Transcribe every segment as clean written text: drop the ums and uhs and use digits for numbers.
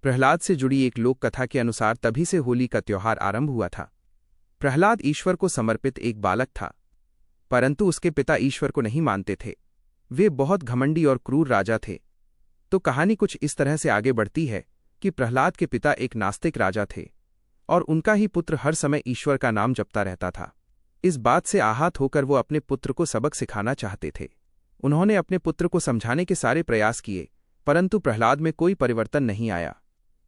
प्रहलाद से जुड़ी एक लोक कथा के अनुसार तभी से होली का त्योहार आरंभ हुआ था। प्रहलाद ईश्वर को समर्पित एक बालक था, परंतु उसके पिता ईश्वर को नहीं मानते थे। वे बहुत घमंडी और क्रूर राजा थे। तो कहानी कुछ इस तरह से आगे बढ़ती है कि प्रहलाद के पिता एक नास्तिक राजा थे और उनका ही पुत्र हर समय ईश्वर का नाम जपता रहता था। इस बात से आहत होकर वो अपने पुत्र को सबक सिखाना चाहते थे। उन्होंने अपने पुत्र को समझाने के सारे प्रयास किए, परंतु प्रहलाद में कोई परिवर्तन नहीं आया।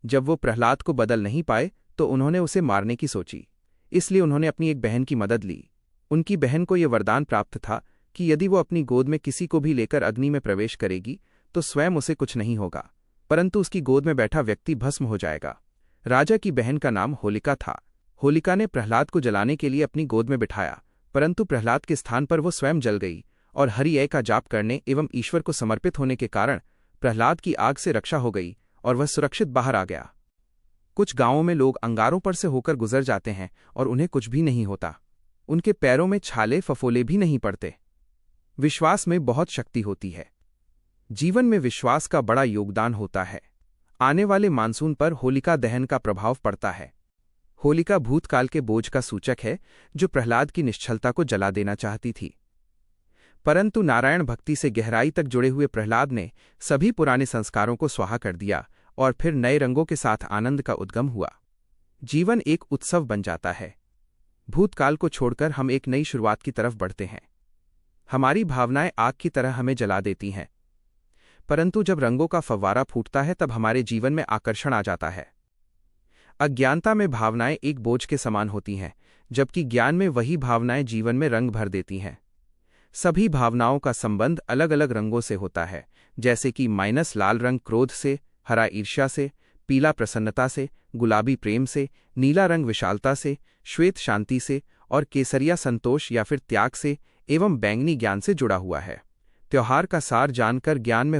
जब वो प्रहलाद को बदल नहीं पाए तो उन्होंने उसे मारने की सोची। इसलिए उन्होंने अपनी एक बहन की मदद ली। उनकी बहन को यह वरदान प्राप्त था कि यदि वो अपनी गोद में किसी को भी लेकर अग्नि में प्रवेश करेगी तो स्वयं उसे कुछ नहीं होगा, परंतु उसकी गोद में बैठा व्यक्ति भस्म हो जाएगा। राजा की बहन का नाम होलिका था। होलिका ने प्रहलाद को जलाने के लिए अपनी गोद में बिठाया, परंतु प्रहलाद के स्थान पर वो स्वयं जल गई और हरि ए का जाप करने एवं ईश्वर को समर्पित होने के कारण प्रहलाद की आग से रक्षा हो गई और वह सुरक्षित बाहर आ गया। कुछ गांवों में लोग अंगारों पर से होकर गुजर जाते हैं और उन्हें कुछ भी नहीं होता। उनके पैरों में छाले फफोले भी नहीं पड़ते। विश्वास में बहुत शक्ति होती है। जीवन में विश्वास का बड़ा योगदान होता है। आने वाले मानसून पर होलिका दहन का प्रभाव पड़ता है। होलिका भूतकाल के बोझ का सूचक है जो प्रहलाद की निश्चलता को जला देना चाहती थी, परंतु नारायण भक्ति से गहराई तक जुड़े हुए प्रहलाद ने सभी पुराने संस्कारों को स्वाहा कर दिया और फिर नए रंगों के साथ आनंद का उद्गम हुआ। जीवन एक उत्सव बन जाता है। भूतकाल को छोड़कर हम एक नई शुरुआत की तरफ बढ़ते हैं। हमारी भावनाएं आग की तरह हमें जला देती हैं, परंतु जब रंगों का फव्वारा फूटता है तब हमारे जीवन में आकर्षण आ जाता है। अज्ञानता में भावनाएं एक बोझ के समान होती हैं, जबकि ज्ञान में वही भावनाएं जीवन में रंग भर देती हैं। सभी भावनाओं का संबंध अलग अलग रंगों से होता है, जैसे कि लाल रंग क्रोध से, हरा ईर्ष्या से, पीला प्रसन्नता से, गुलाबी प्रेम से, नीला रंग विशालता से, श्वेत शांति से और केसरिया संतोष या फिर त्याग से एवं बैंगनी ज्ञान से जुड़ा हुआ है। त्योहार का सार जानकर ज्ञान में